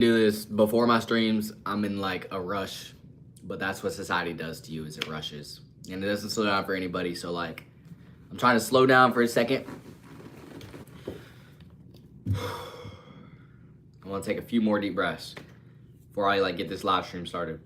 Do this before my streams. I'm in like a rush, but that's what society does to you is it rushes. And it doesn't slow down for anybody. So like I'm trying to slow down for a second. I want to take a few more deep breaths before I like get this live stream started.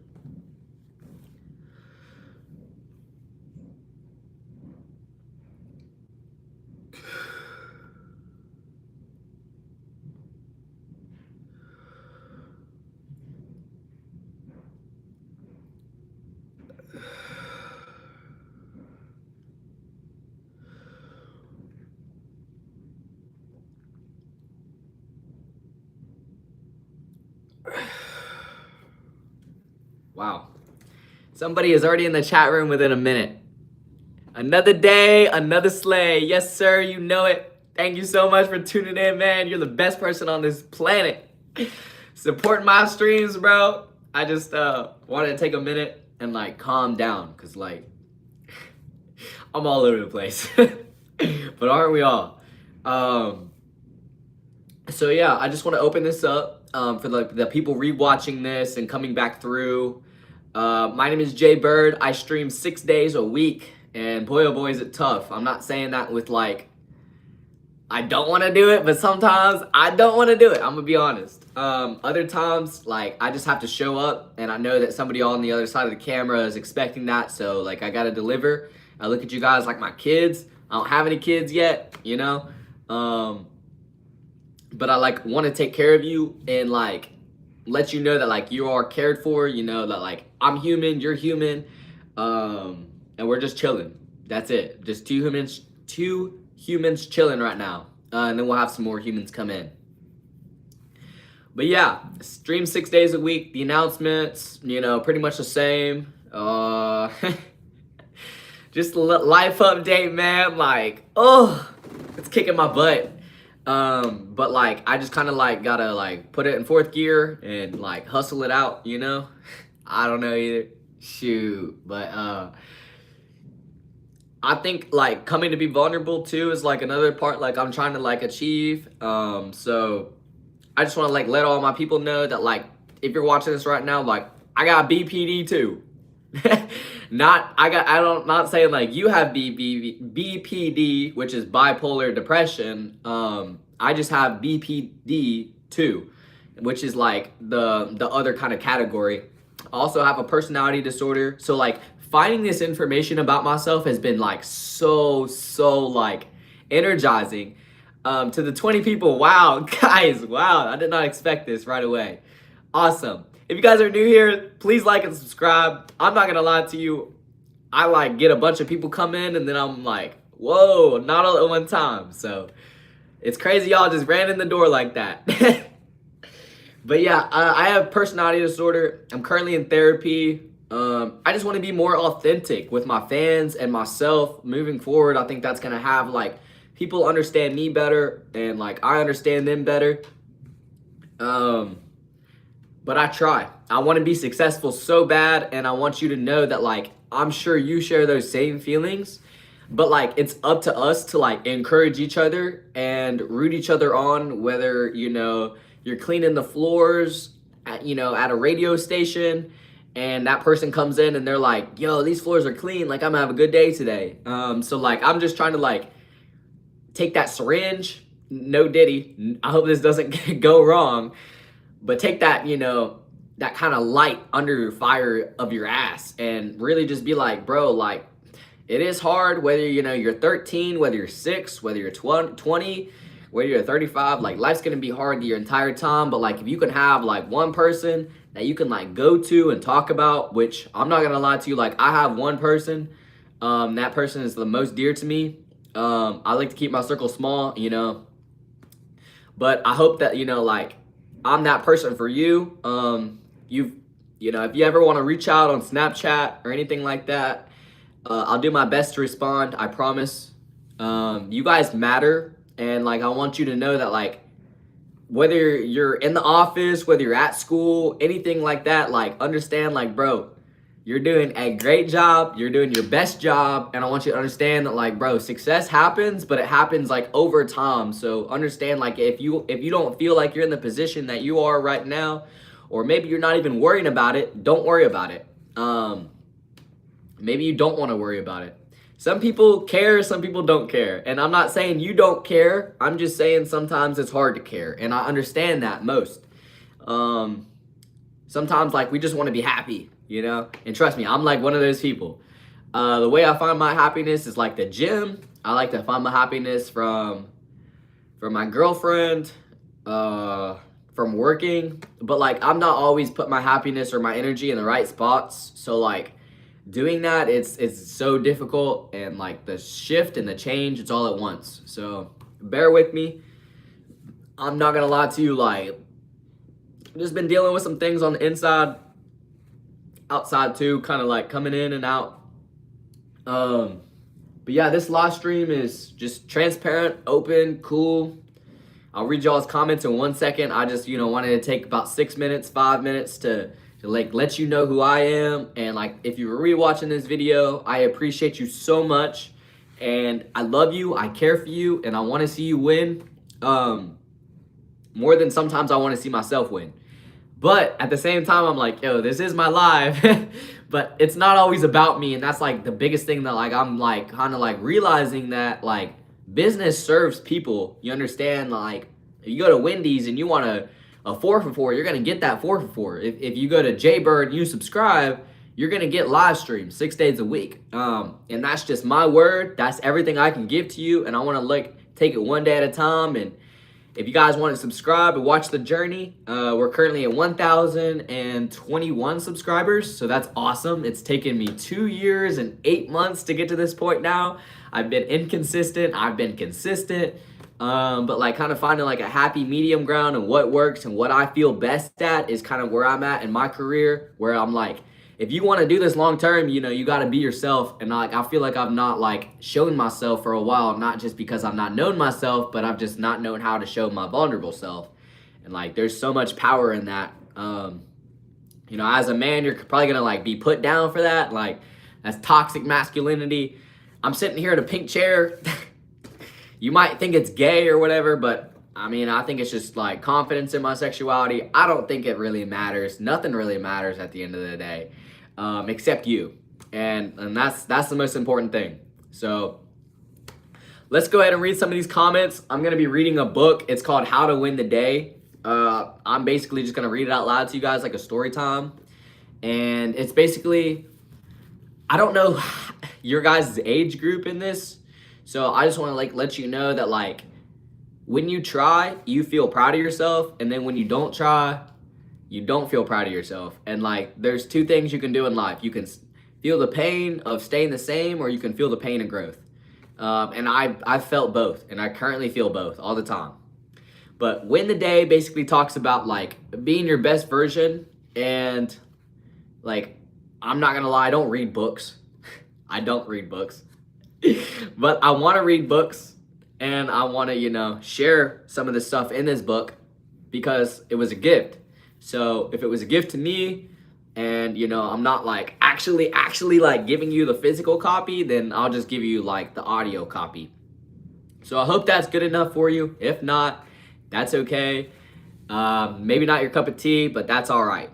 Wow. Somebody is already in the chat room within a minute. Another day, another slay. Yes, sir, you know it. Thank you so much for tuning in, man. You're the best person on this planet. Support my streams, bro. I just wanted to take a minute and like calm down because like I'm all over the place. But aren't we all? So yeah, I just want to open this up for the people rewatching this and coming back through. My name is Jay Bird. I stream 6 days a week, and boy, oh boy, is it tough. I'm not saying that with like, I don't want to do it, but sometimes I don't want to do it. I'm gonna be honest. Other times, like, I just have to show up, and I know that somebody on the other side of the camera is expecting that, so like, I gotta deliver. I look at you guys like my kids. I don't have any kids yet, you know? But I like want to take care of you and like let you know that like you are cared for, you know, that like I'm human, you're human, and we're just chilling. That's it. Just two humans chilling right now. And then we'll have some more humans come in. But yeah, stream 6 days a week. The announcements, you know, pretty much the same. Just a life update, man. Like, oh, it's kicking my butt. But like I just kind of like gotta like put it in fourth gear and like hustle it out, you know. I don't know either. Shoot, but I think like coming to be vulnerable too is like another part like I'm trying to like achieve. So I just want to like let all my people know that like if you're watching this right now, like I got BPD too. Not saying like you have BPD, which is bipolar depression. I just have BPD too, which is like the other kind of category. I also have a personality disorder. So like finding this information about myself has been like so like energizing. To the 20 people, wow, guys, wow, I did not expect this right away. Awesome. If you guys are new here, please like and subscribe. I'm not gonna lie to you. I like get a bunch of people come in and then I'm like, whoa, not all at one time. So it's crazy y'all just ran in the door like that. But yeah, I have personality disorder. I'm currently in therapy. I just want to be more authentic with my fans and myself moving forward. I think that's gonna have like people understand me better and like I understand them better. But I try. I want to be successful so bad, and I want you to know that like I'm sure you share those same feelings, but like it's up to us to like encourage each other and root each other on, whether you know you're cleaning the floors at, you know, at a radio station and that person comes in and they're like, yo, these floors are clean, like I'm gonna have a good day today. So like I'm just trying to like take that syringe, no diddy, I hope this doesn't go wrong, but take that, you know, that kind of light under your fire of your ass and really just be like, bro, like it is hard whether, you know, you're 13, whether you're 6, whether you're 20, whether you're 35, like life's going to be hard your entire time. But like if you can have like one person that you can like go to and talk about, which I'm not going to lie to you, like I have one person, that person is the most dear to me. I like to keep my circle small, you know, but I hope that, you know, like I'm that person for you. You know, if you ever want to reach out on Snapchat or anything like that, I'll do my best to respond. I promise. You guys matter, and like I want you to know that like whether you're in the office, whether you're at school, anything like that, like understand like bro, You're doing a great job. You're doing your best job. And I want you to understand that, like, bro, success happens, but it happens like over time. So understand, like, if you don't feel like you're in the position that you are right now, or maybe you're not even worrying about it, don't worry about it. Maybe you don't want to worry about it. Some people care, some people don't care. And I'm not saying you don't care. I'm just saying sometimes it's hard to care. And I understand that most. Sometimes, like, we just want to be happy, you know? And trust me, I'm like one of those people. The way I find my happiness is like the gym. I like to find my happiness from my girlfriend, from working. But, like, I'm not always put my happiness or my energy in the right spots. So, like, doing that, it's so difficult, and like the shift and the change, it's all at once. So bear with me. I'm not gonna lie to you, like, I've just been dealing with some things on the inside, outside too, kind of like coming in and out. But yeah, this live stream is just transparent, open, cool. I'll read y'all's comments in 1 second. I just, wanted to take about 6 minutes, 5 minutes to like let you know who I am. And like, if you were rewatching this video, I appreciate you so much, and I love you, I care for you, and I want to see you win, more than sometimes I want to see myself win. But at the same time, I'm like, yo, this is my life. But it's not always about me, and that's like the biggest thing that, like, I'm like kind of like realizing that, like, business serves people. You understand? Like, if you go to Wendy's and you want a 4 for 4, you're going to get that 4 for 4. If you go to Jaybird and you subscribe, you're going to get live streams 6 days a week. And that's just my word. That's everything I can give to you. And I want to take it one day at a time. And if you guys want to subscribe and watch the journey, we're currently at 1,021 subscribers. So that's awesome. It's taken me 2 years and 8 months to get to this point now. I've been inconsistent. I've been consistent. But like kind of finding like a happy medium ground and what works and what I feel best at is kind of where I'm at in my career, where I'm like, if you want to do this long term, you got to be yourself. And like, I feel like I've not like shown myself for a while, not just because I've not known myself, but I've just not known how to show my vulnerable self. And like, there's so much power in that. As a man, you're probably going to like be put down for that. Like, that's toxic masculinity. I'm sitting here in a pink chair. You might think it's gay or whatever, but I mean, I think it's just like confidence in my sexuality. I don't think it really matters. Nothing really matters at the end of the day, except you. And that's the most important thing. So let's go ahead and read some of these comments. I'm going to be reading a book. It's called How to Win the Day. I'm basically just going to read it out loud to you guys like a story time. And it's basically, I don't know your guys' age group in this. So I just want to like let you know that like when you try, you feel proud of yourself, and then when you don't try, you don't feel proud of yourself. And like there's two things you can do in life. You can feel the pain of staying the same, or you can feel the pain of growth. And I felt both, and I currently feel both all the time. But Win the Day basically talks about like being your best version, and like I'm not gonna lie, I don't read books. I don't read books. But I want to read books, and I want to, share some of the stuff in this book because it was a gift. So if it was a gift to me, and, I'm not like actually like giving you the physical copy, then I'll just give you like the audio copy. So I hope that's good enough for you. If not, that's okay. Maybe not your cup of tea, but that's all right.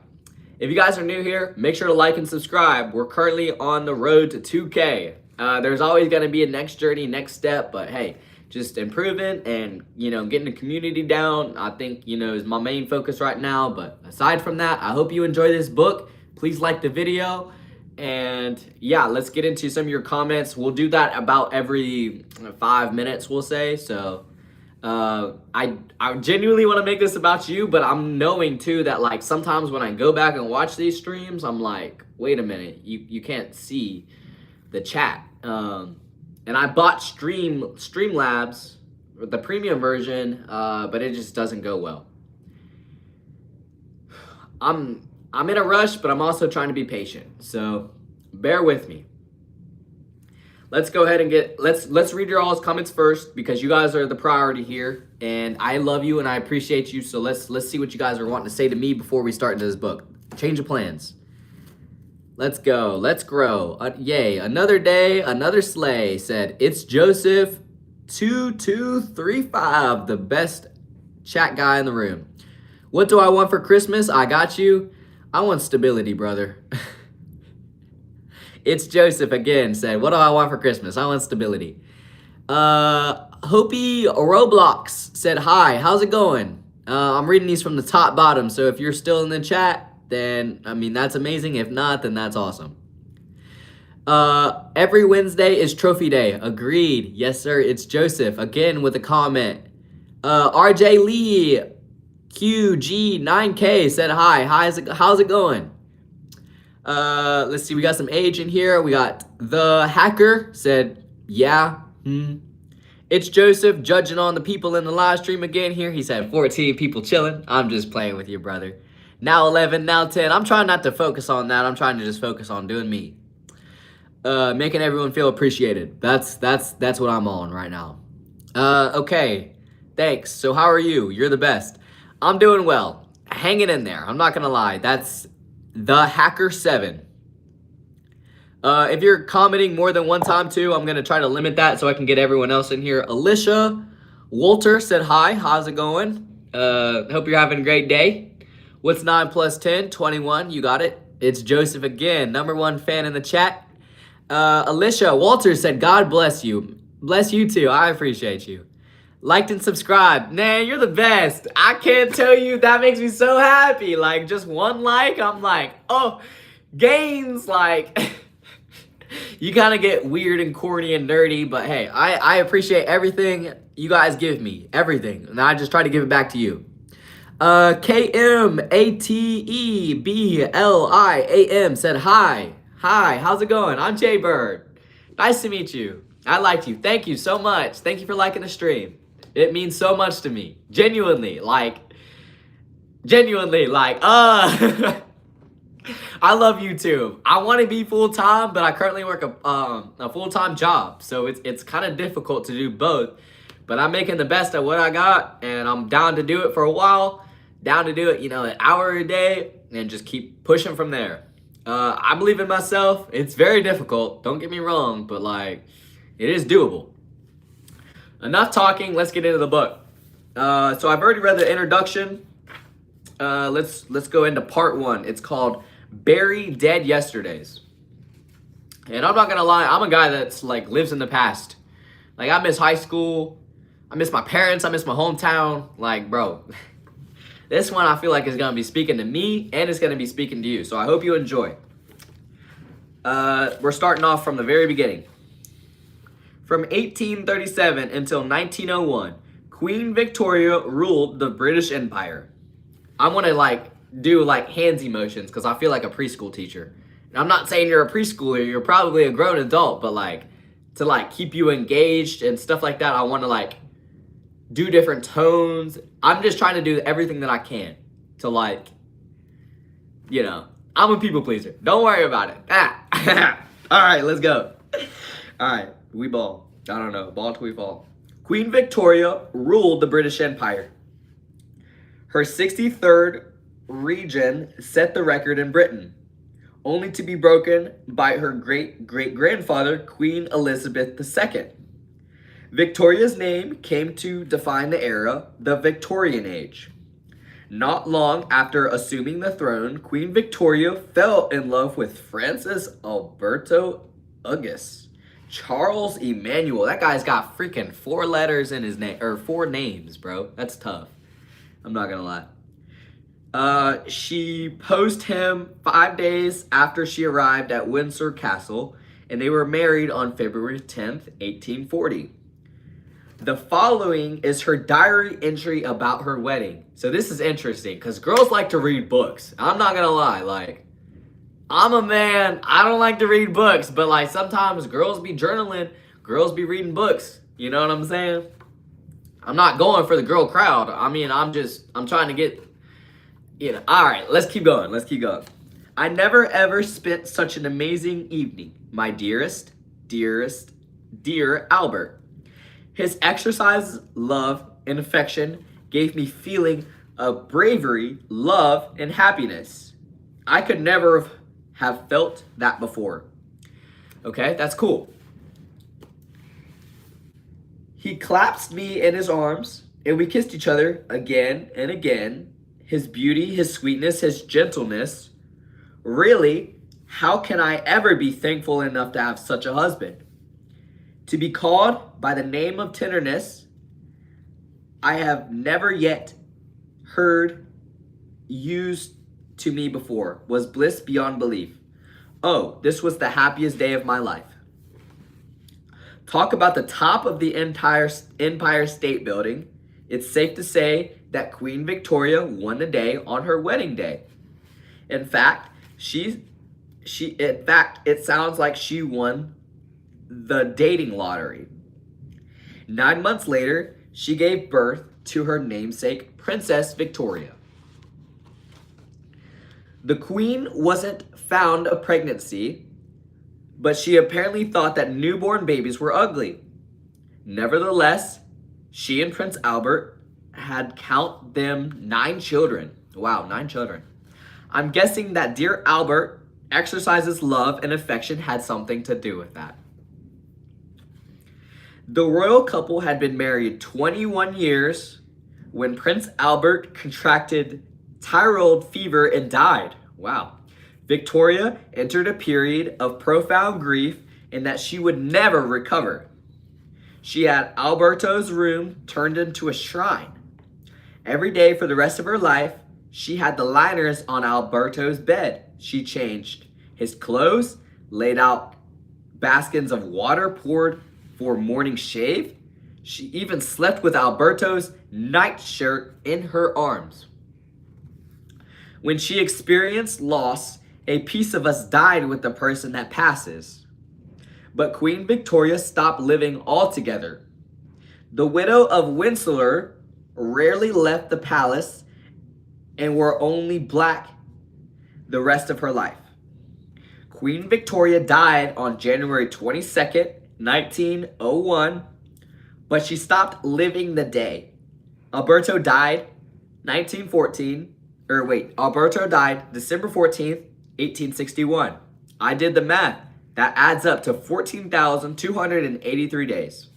If you guys are new here, make sure to like and subscribe. We're currently on the road to 2K. There's always going to be a next journey, next step, but hey, just improving and, getting the community down, I think, is my main focus right now. But aside from that, I hope you enjoy this book. Please like the video. And yeah, let's get into some of your comments. We'll do that about every 5 minutes, we'll say. So I genuinely want to make this about you, but I'm knowing too that like sometimes when I go back and watch these streams, I'm like, wait a minute, you can't see the chat. And I bought Streamlabs, the premium version, but it just doesn't go well. I'm in a rush, but I'm also trying to be patient. So bear with me. Let's go ahead and let's read your all's comments first, because you guys are the priority here, and I love you and I appreciate you. So let's see what you guys are wanting to say to me before we start into this book. Change of plans. Let's go. Let's grow. Yay. Another day, another sleigh, said, it's Joseph 2235, the best chat guy in the room. What do I want for Christmas? I got you. I want stability, brother. It's Joseph again, said, what do I want for Christmas? I want stability. Hopi Roblox said, hi, how's it going? I'm reading these from the top bottom, so if you're still in the chat, then, I mean, that's amazing. If not, then that's awesome. Every Wednesday is trophy day. Agreed. Yes, sir. It's Joseph again with a comment. RJ Lee QG9K said hi. How's it going? Let's see. We got some age in here. We got the hacker said, yeah. It's Joseph judging on the people in the live stream again here. He said 14 people chilling. I'm just playing with you, brother. Now 11, now 10. I'm trying not to focus on that. I'm trying to just focus on doing me. Making everyone feel appreciated. That's what I'm on right now. Okay. Thanks. So how are you? You're the best. I'm doing well. Hanging in there. I'm not gonna lie. That's the Hacker 7. If you're commenting more than one time too, I'm gonna try to limit that so I can get everyone else in here. Alicia Walter said hi. How's it going? Hope you're having a great day. What's 9 plus 10? 21. You got it. It's Joseph again, #1 fan in the chat. Alicia Walters said, God bless you. Bless you too. I appreciate you. Liked and subscribed. Man, you're the best. I can't tell you. That makes me so happy. Like, just one like, I'm like, oh, gains. Like, you kind of get weird and corny and nerdy. But hey, I appreciate everything you guys give me. Everything. And I just try to give it back to you. KMATEBLIAM said hi. Hi, how's it going? I'm Jay Bird. Nice to meet you. I liked you. Thank you so much. Thank you for liking the stream. It means so much to me. Genuinely, like, I love YouTube. I want to be full-time, but I currently work a full-time job. So it's kind of difficult to do both. But I'm making the best of what I got, and I'm down to do it for a while. Down to do it, an hour a day, and just keep pushing from there. I believe in myself. It's very difficult, don't get me wrong, but like, it is doable. Enough talking, let's get into the book. So I've already read the introduction. Let's go into part 1. It's called Bury Dead Yesterdays. And I'm not gonna lie, I'm a guy that's like lives in the past. Like, I miss high school, I miss my parents, I miss my hometown. Like, bro. This one I feel like is going to be speaking to me, and it's going to be speaking to you. So I hope you enjoy. We're starting off from the very beginning. From 1837 until 1901, Queen Victoria ruled the British Empire. I want to do hands emotions because I feel like a preschool teacher. And I'm not saying you're a preschooler, you're probably a grown adult, but to keep you engaged and stuff like that, I want to do different tones. I'm just trying to do everything that I can to I'm a people pleaser. Don't worry about it. All right, let's go. All right, we ball. I don't know, ball till we fall. Queen Victoria ruled the British Empire. Her 63rd region set the record in Britain, only to be broken by her great-great-grandfather, Queen Elizabeth II. Victoria's name came to define the era, the Victorian Age. Not long after assuming the throne, Queen Victoria fell in love with Francis Alberto August. Charles Emmanuel. That guy's got freaking 4 letters in his name, or 4 names, bro. That's tough. I'm not gonna lie. She posed him 5 days after she arrived at Windsor Castle, and they were married on February 10th, 1840. The following is her diary entry about her wedding. So this is interesting because girls like to read books. I'm not gonna lie, I'm a man, I don't like to read books, but sometimes girls be journaling, girls be reading books. You know what I'm saying? I'm not going for the girl crowd. I mean, I'm trying to get, all right, let's keep going. I never ever spent such an amazing evening, my dear Albert. His exercise, love, and affection gave me feeling of bravery, love, and happiness. I could never have felt that before. Okay, that's cool. He clasped me in his arms, and we kissed each other again and again. His beauty, his sweetness, his gentleness. Really, how can I ever be thankful enough to have such a husband? To be called by the name of tenderness, I have never yet heard used to me before, was bliss beyond belief. Oh, this was the happiest day of my life. Talk about the top of the entire Empire State Building. It's safe to say that Queen Victoria won the day on her wedding day. In fact, it sounds like she won the dating lottery. 9 months later, she gave birth to her namesake, Princess Victoria. The Queen wasn't found of pregnancy, but she apparently thought that newborn babies were ugly. Nevertheless, she and Prince Albert had count them 9 children. Wow, 9 children. I'm guessing that dear Albert exercises love and affection had something to do with that. The royal couple had been married 21 years when Prince Albert contracted Tyrol fever and died. Wow. Victoria entered a period of profound grief in that she would never recover. She had Alberto's room turned into a shrine. Every day for the rest of her life, she had the liners on Alberto's bed. She changed his clothes, laid out baskins of water poured for morning shave. She even slept with Alberto's nightshirt in her arms. When she experienced loss, a piece of us died with the person that passes. But Queen Victoria stopped living altogether. The widow of Windsor rarely left the palace and wore only black the rest of her life. Queen Victoria died on January 22nd, 1901, but she stopped living the day. Alberto died Alberto died December 14th, 1861. I did the math. That adds up to 14,283 days.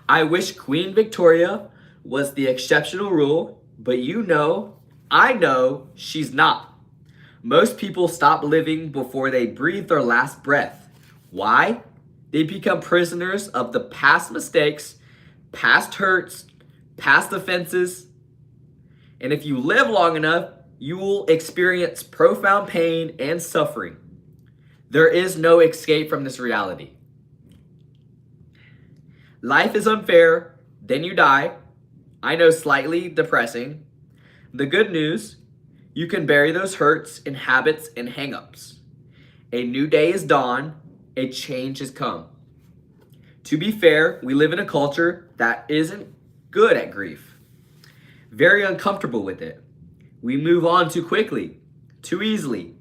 I wish Queen Victoria was the exceptional rule, but I know she's not. Most people stop living before they breathe their last breath. Why? They become prisoners of the past mistakes, past hurts, past offenses. And if you live long enough, you will experience profound pain and suffering. There is no escape from this reality. Life is unfair, then you die. I know, slightly depressing. The good news, you can bury those hurts and habits and hang-ups. A new day is dawn, a change has come. To be fair, we live in a culture that isn't good at grief. Very uncomfortable with it. We move on too quickly, too easily.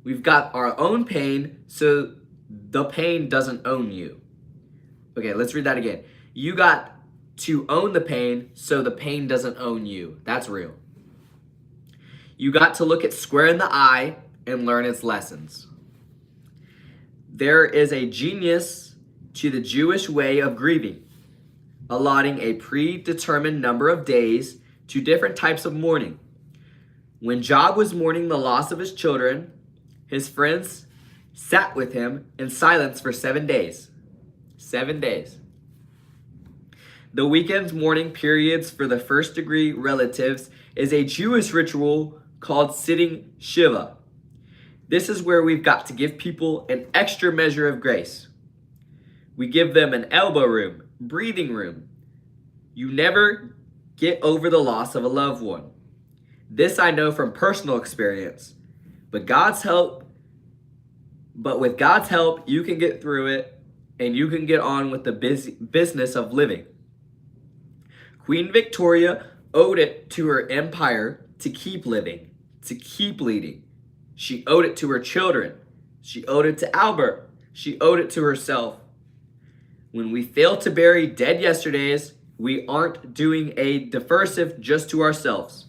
We've got our own pain, so the pain doesn't own you. Okay, let's read that again. You got to own the pain, so the pain doesn't own you. That's real. You got to look it square in the eye and learn its lessons. There is a genius to the Jewish way of grieving, allotting a predetermined number of days to different types of mourning. When Job was mourning the loss of his children, his friends sat with him in silence for 7 days. 7 days. The weekend's mourning periods for the first degree relatives is a Jewish ritual called sitting Shiva. This is where we've got to give people an extra measure of grace. We give them an elbow room, breathing room. You never get over the loss of a loved one. This I know from personal experience. But with God's help, you can get through it and you can get on with the business of living. Queen Victoria owed it to her empire to keep living, to keep leading. She owed it to her children. She owed it to Albert. She owed it to herself. When we fail to bury dead yesterdays, we aren't doing a defersive just to ourselves.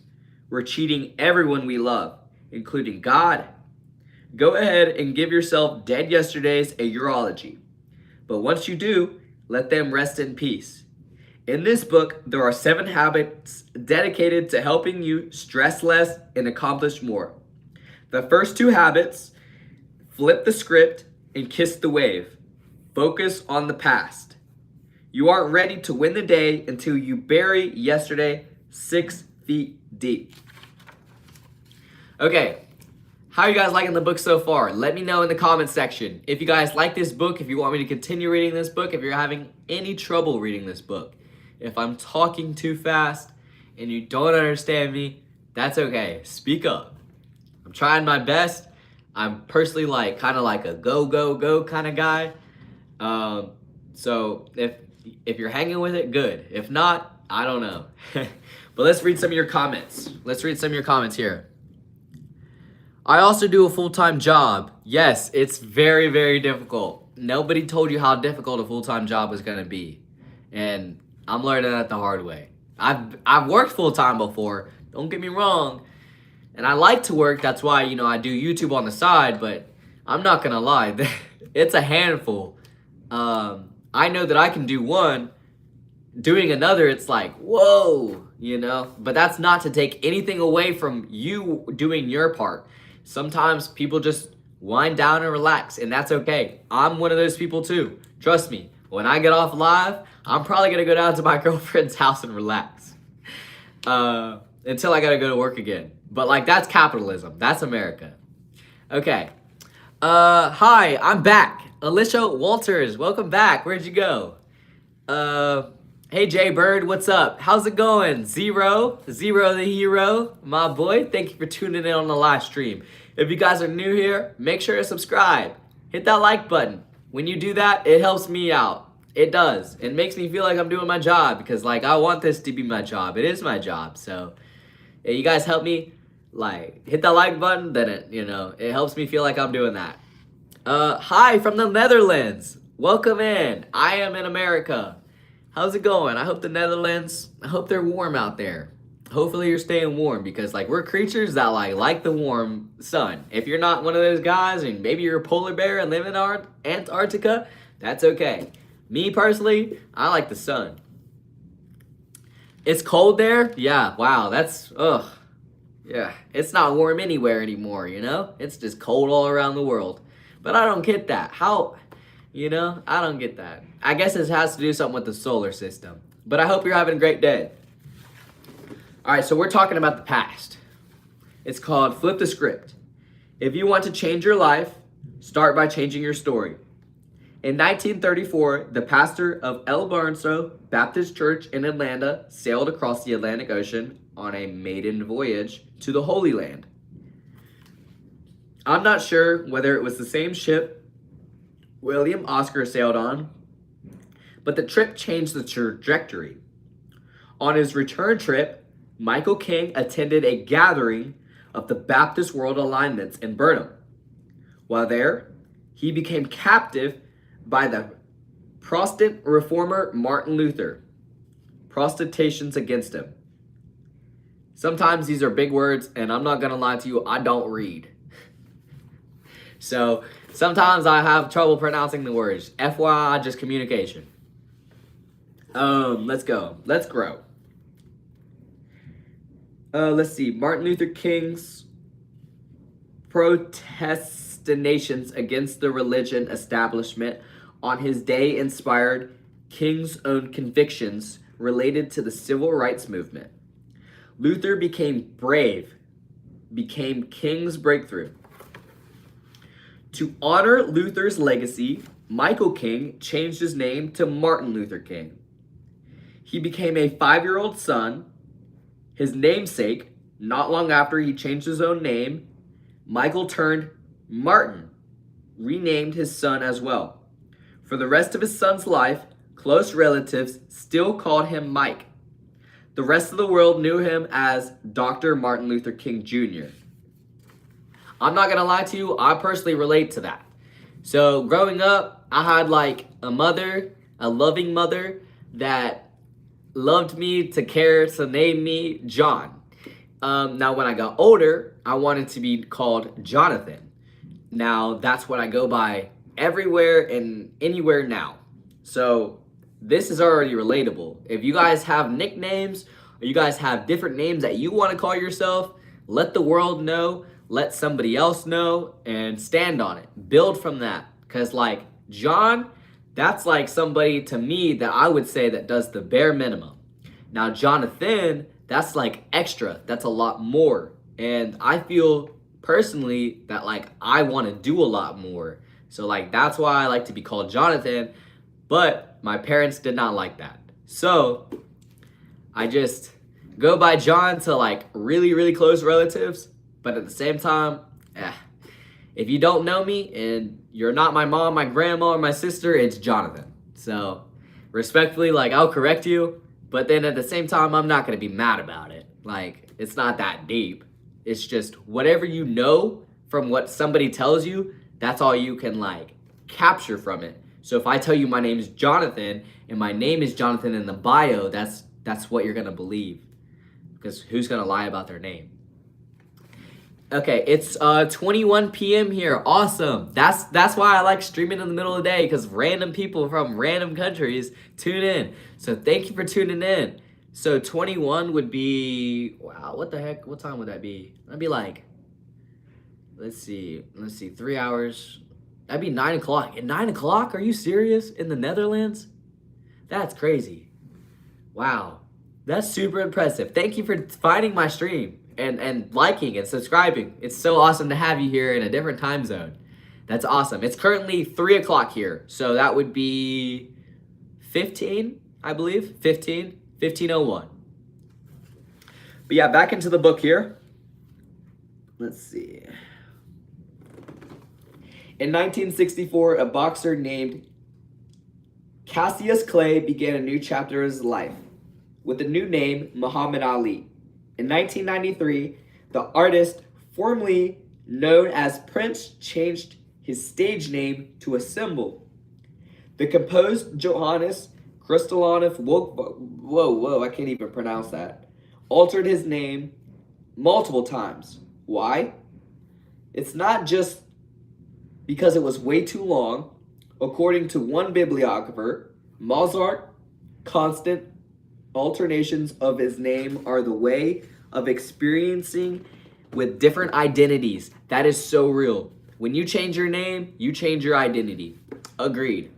We're cheating everyone we love, including God. Go ahead and give yourself dead yesterdays a urology. But once you do, let them rest in peace. In this book, there are 7 habits dedicated to helping you stress less and accomplish more. The first 2 habits: flip the script and kiss the wave. Focus on the past. You aren't ready to win the day until you bury yesterday 6 feet deep. Okay, how are you guys liking the book so far? Let me know in the comment section. If you guys like this book, if you want me to continue reading this book, if you're having any trouble reading this book, if I'm talking too fast and you don't understand me, that's okay. Speak up. I'm trying my best. I'm personally kind of like a go kind of guy. So if you're hanging with it, good. If not, I don't know. But let's read some of your comments. Let's read some of your comments here. I also do a full-time job. Yes, it's very, very difficult. Nobody told you how difficult a full-time job is going to be. And I'm learning that the hard way. I've worked full-time before. Don't get me wrong. And I like to work. That's why, I do YouTube on the side. But I'm not going to lie. It's a handful. I know that I can do one. Doing another, it's like, whoa, But that's not to take anything away from you doing your part. Sometimes people just wind down and relax, and that's okay. I'm one of those people too. Trust me, when I get off live, I'm probably going to go down to my girlfriend's house and relax. Until I got to go to work again. But that's capitalism. That's America. Okay. Hi, I'm back. Alicia Walters, welcome back. Where'd you go? Hey Jay Bird, what's up? How's it going? Zero the hero, my boy. Thank you for tuning in on the live stream. If you guys are new here, make sure to subscribe. Hit that like button. When you do that, it helps me out. It does. It makes me feel like I'm doing my job because I want this to be my job. It is my job. So if you guys help me, hit that like button, then it helps me feel like I'm doing that. Hi from the Netherlands. Welcome in. I am in America. How's it going? I hope the Netherlands, I hope they're warm out there. Hopefully you're staying warm because we're creatures that like the warm sun. If you're not one of those guys and maybe you're a polar bear and live in Antarctica, that's okay. Me personally, I like the sun. It's cold there? Yeah, wow, that's, ugh. Yeah, it's not warm anywhere anymore, It's just cold all around the world. But I don't get that. How, I don't get that. I guess it has to do something with the solar system. But I hope you're having a great day. All right, so we're talking about the past. It's called Flip the Script. If you want to change your life, start by changing your story. In 1934, the pastor of El Barnso Baptist Church in Atlanta sailed across the Atlantic Ocean on a maiden voyage to the Holy Land. I'm not sure whether it was the same ship William Oscar sailed on, but the trip changed the trajectory. On his return trip, Michael King attended a gathering of the Baptist World Alliance in Burnham. While there, he became captive by the Protestant reformer Martin Luther. Protestations against him. Sometimes these are big words, and I'm not going to lie to you, I don't read. So sometimes I have trouble pronouncing the words. FYI, just communication. Let's go. Let's grow. Let's see. Martin Luther King's protestations against the religion establishment on his day inspired King's own convictions related to the civil rights movement. Luther became King's breakthrough. To honor Luther's legacy, Michael King changed his name to Martin Luther King. He became a 5-year-old son. His namesake, not long after he changed his own name, Michael turned Martin, renamed his son as well. For the rest of his son's life, close relatives still called him Mike. The rest of the world knew him as Dr. Martin Luther King Jr. I'm not gonna lie to you, I personally relate to that. So growing up, I had a mother, a loving mother that loved me to care to name me John. Now when I got older, I wanted to be called Jonathan. Now, that's what I go by everywhere and anywhere now. So, this is already relatable. If you guys have nicknames or you guys have different names that you want to call yourself, let the world know, let somebody else know, and stand on it. Build from that. Because, like, John, that's like somebody to me that I would say that does the bare minimum. Now, Jonathan, that's like extra. That's a lot more. And I feel personally that like I want to do a lot more. So like that's why I like to be called Jonathan, but my parents did not like that. So I just go by John to like really, really close relatives, but at the same time, if you don't know me and you're not my mom, my grandma, or my sister, it's Jonathan. So respectfully, like I'll correct you, but then at the same time, I'm not gonna be mad about it. Like it's not that deep. It's just whatever you know from what somebody tells you, that's all you can like capture from it. So if I tell you my name is Jonathan and my name is Jonathan in the bio, that's what you're gonna believe. Because who's gonna lie about their name? Okay, it's 21 p.m. here. Awesome. That's why I like streaming in the middle of the day, because random people from random countries tune in. So thank you for tuning in. So 21 would be, wow, what the heck? What time would that be? That'd be like, let's see, 3 hours. That'd be 9 o'clock. At 9 o'clock? Are you serious? In the Netherlands? That's crazy. Wow. That's super impressive. Thank you for finding my stream and liking and subscribing. It's so awesome to have you here in a different time zone. That's awesome. It's currently 3 o'clock here. So that would be 15, I believe. 1501. But yeah, back into the book here. Let's see. In 1964, a boxer named Cassius Clay began a new chapter of his life with a new name, Muhammad Ali. In 1993, the artist formerly known as Prince changed his stage name to a symbol. The composer Johannes Kristallonov, I can't even pronounce that, altered his name multiple times. Why? It's not just because it was way too long. According to one bibliographer, Mozart, constant alternations of his name are the way of experiencing with different identities. That is so real. When you change your name, you change your identity. Agreed.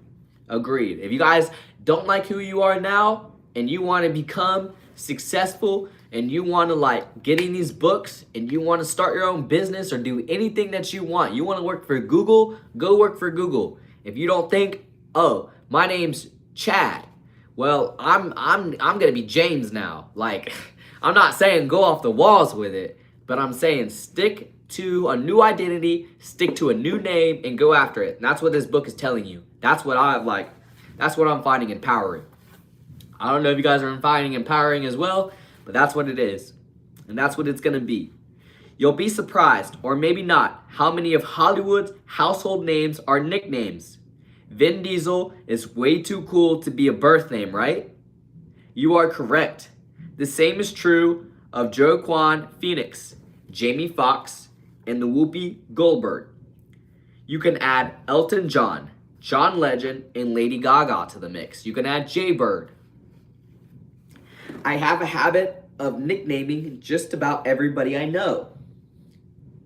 If you guys don't like who you are now and you want to become successful and you want to like get in these books and you want to start your own business or do anything that you want to work for Google, go work for Google. If you don't think, oh, my name's Chad, well, I'm gonna be James now. Like, I'm not saying go off the walls with it, but I'm saying stick to a new identity, stick to a new name, and go after it. And that's what this book is telling you. That's what I'm finding empowering. I don't know if you guys are finding empowering as well, but that's what it is. And that's what it's gonna be. You'll be surprised, or maybe not, how many of Hollywood's household names are nicknames. Vin Diesel is way too cool to be a birth name, right? You are correct. The same is true of Joaquin Phoenix, Jamie Foxx, and the Whoopi Goldberg. You can add Elton John, John Legend, and Lady Gaga to the mix. You can add Jay Bird. I have a habit of nicknaming just about everybody I know.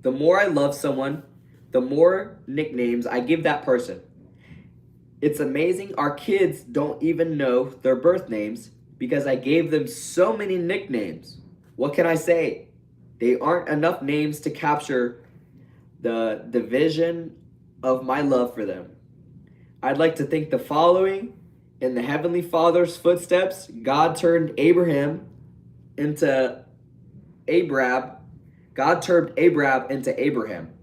The more I love someone, the more nicknames I give that person. It's amazing our kids don't even know their birth names because I gave them so many nicknames. What can I say? They aren't enough names to capture the division of my love for them. I'd like to think the following: in the Heavenly Father's footsteps, God turned Abraham into Abraham. God turned Abraham into Abraham.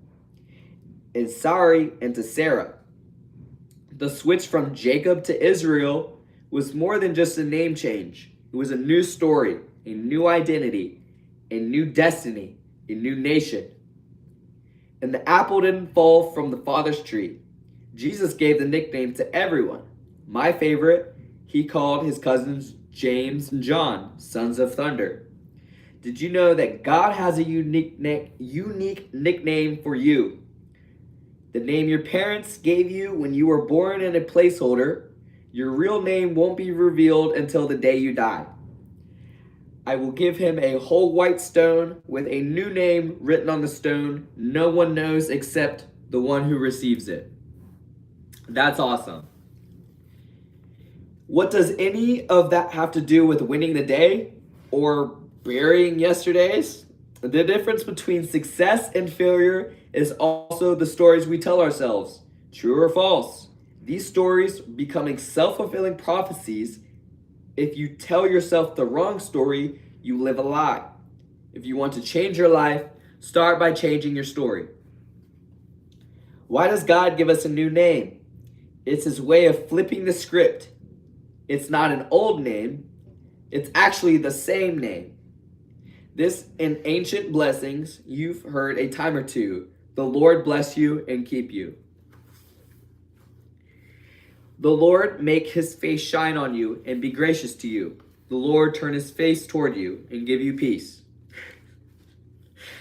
And Sarai into Sarah. The switch from Jacob to Israel was more than just a name change. It was a new story, a new identity, a new destiny, a new nation. And the apple didn't fall from the Father's tree. Jesus gave the nickname to everyone. My favorite, he called his cousins James and John, sons of thunder. Did you know that God has a unique nickname for you? The name your parents gave you when you were born in a placeholder. Your real name won't be revealed until the day you die. I will give him a whole white stone with a new name written on the stone. No one knows except the one who receives it. That's awesome. What does any of that have to do with winning the day or burying yesterday's? The difference between success and failure is also the stories we tell ourselves. True or false? These stories becoming self-fulfilling prophecies. If you tell yourself the wrong story, you live a lie. If you want to change your life, start by changing your story. Why does God give us a new name? It's his way of flipping the script. It's not an old name. It's actually the same name. This in ancient blessings you've heard a time or two. The Lord bless you and keep you. The Lord make his face shine on you and be gracious to you. The Lord turn his face toward you and give you peace.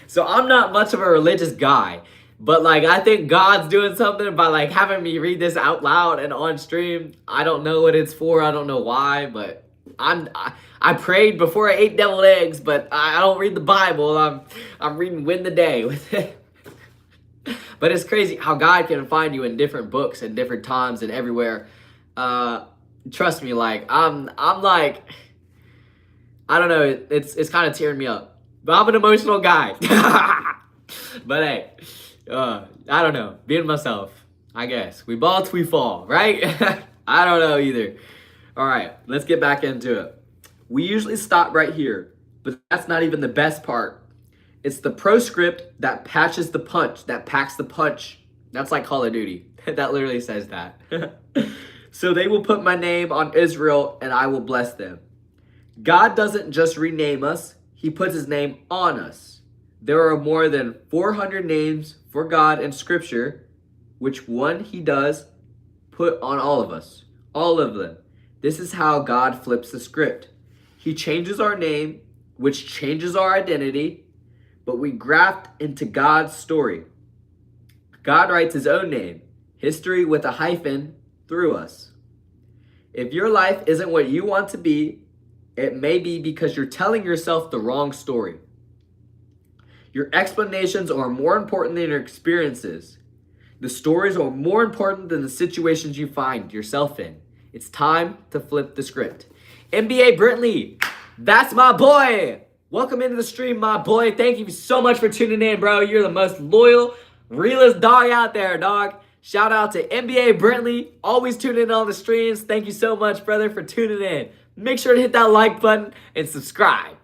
So I'm not much of a religious guy, but like I think God's doing something by like having me read this out loud and on stream. I don't know what it's for. I don't know why, but I prayed before I ate deviled eggs, but I don't read the Bible. I'm reading Win the Day with it. But it's crazy how God can find you in different books and different times and everywhere. Trust me, like I'm like, I don't know, it's kind of tearing me up. But I'm an emotional guy. But hey, I don't know, being myself, I guess. We ball till we fall, right? I don't know either. All right, let's get back into it. We usually stop right here, but that's not even the best part. It's the proscript that patches the punch, that packs the punch. That's like Call of Duty. That literally says that. So they will put my name on Israel and I will bless them. God doesn't just rename us, he puts his name on us. There are more than 400 names for God in scripture, which one he does put on all of us. All of them. This is how God flips the script. He changes our name, which changes our identity, but we graft into God's story. God writes his own name, history with a hyphen, through us. If your life isn't what you want to be, it may be because you're telling yourself the wrong story. Your explanations are more important than your experiences. The stories are more important than the situations you find yourself in. It's time to flip the script. NBA Brentley, that's my boy. Welcome into the stream, my boy. Thank you so much for tuning in, bro. You're the most loyal, realest dog out there, dog. Shout out to NBA Brentley. Always tuning in on the streams. Thank you so much, brother, for tuning in. Make sure to hit that like button and subscribe.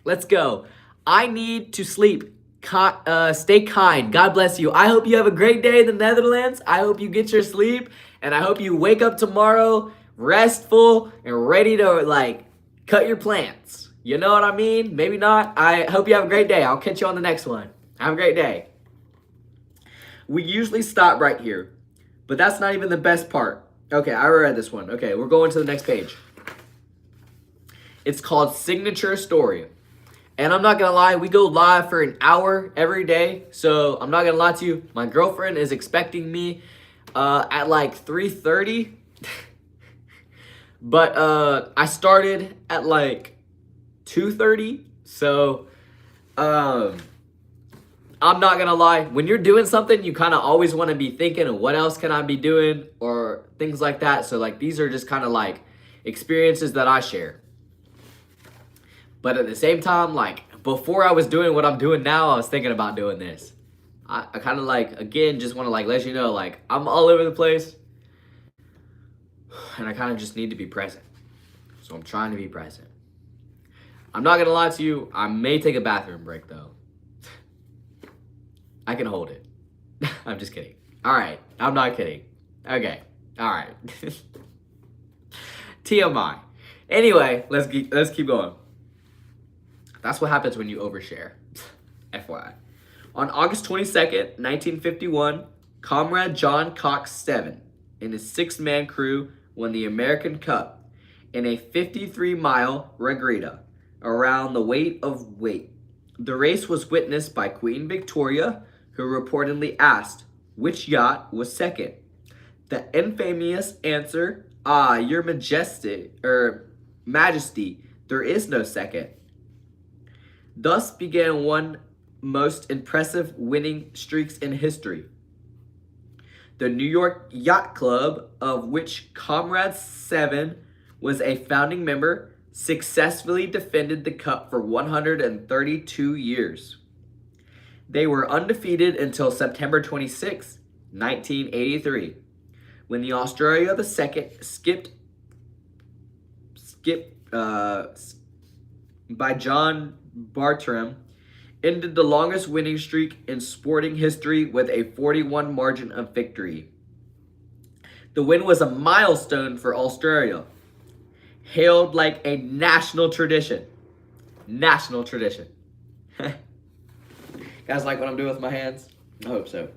Let's go. I need to sleep. Stay kind. God bless you. I hope you have a great day in the Netherlands. I hope you get your sleep. And I hope you wake up tomorrow restful and ready to, like, cut your plants. You know what I mean? Maybe not. I hope you have a great day. I'll catch you on the next one. Have a great day. We usually stop right here, but that's not even the best part. Okay, I read this one. Okay, we're going to the next page. It's called Signature Story. And I'm not going to lie, we go live for an hour every day. So I'm not going to lie to you. My girlfriend is expecting me at like 3:30. But I started at like 2:30. So I'm not gonna lie, when you're doing something, you kind of always want to be thinking of what else can I be doing or things like that. So like these are just kind of like experiences that I share. But at the same time, like before I was doing what I'm doing now, I was thinking about doing this. I kind of like, again, just want to like let you know, like I'm all over the place and I kind of just need to be present. So I'm trying to be present. I'm not gonna lie to you, I may take a bathroom break though. I can hold it. I'm just kidding. All right, I'm not kidding. Okay, all right. TMI. Anyway, let's keep going. That's what happens when you overshare. FYI. On August 22nd, 1951, Comrade John Cox Seven and his 6-man crew won the American Cup in a 53-mile regatta around the weight of weight. The race was witnessed by Queen Victoria, who reportedly asked, Which yacht was second? The infamous answer, your majesty, there is no second. Thus began one most impressive winning streaks in history. The New York Yacht Club, of which Comrade 7 was a founding member, successfully defended the cup for 132 years. They were undefeated until September 26, 1983, when the Australia II skipped by John Bartram ended the longest winning streak in sporting history with a 41 margin of victory. The win was a milestone for Australia, hailed like a national tradition. National tradition. Guys like what I'm doing with my hands? I hope so.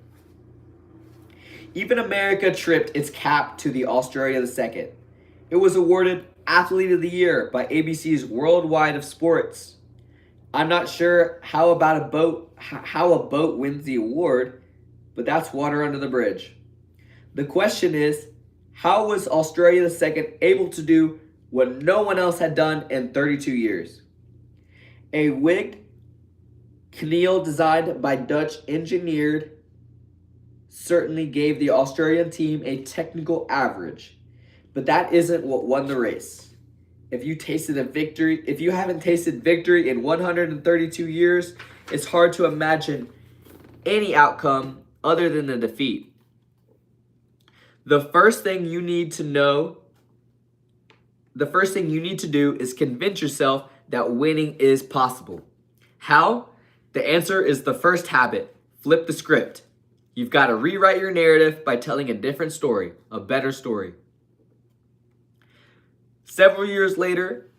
Even America tripped its cap to the Australia II. It was awarded Athlete of the Year by ABC's Worldwide of Sports. I'm not sure how a boat wins the award, but that's water under the bridge. The question is, how was Australia II able to do what no one else had done in 32 years? A rigged canal designed by Dutch engineered certainly gave the Australian team a technical average, but that isn't what won the race. If you haven't tasted victory in 132 years, it's hard to imagine any outcome other than a defeat. The first thing you need to do is convince yourself that winning is possible. How? The answer is the first habit. Flip the script. You've got to rewrite your narrative by telling a different story, a better story. Several years later,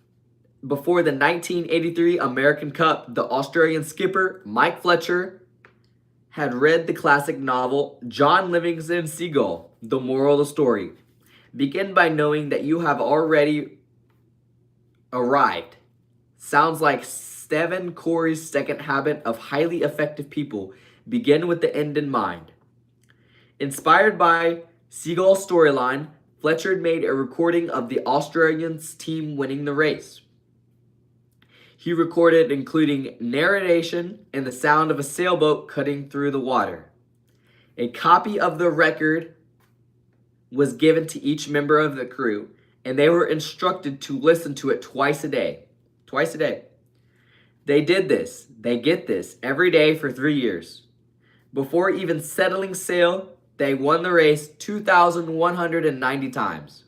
before the 1983 American Cup, the Australian skipper, Mike Fletcher, had read the classic novel John Livingston Seagull, The Moral of the Story. Begin by knowing that you have already arrived. Sounds like Stephen Covey's second habit of highly effective people. Begin with the end in mind. Inspired by Seagull's storyline, Fletcher made a recording of the Australians team winning the race. He recorded including narration and the sound of a sailboat cutting through the water. A copy of the record was given to each member of the crew, and they were instructed to listen to it twice a day. Twice a day. They did this, they get this, every day for 3 years. Before even settling sail, they won the race 2,190 times.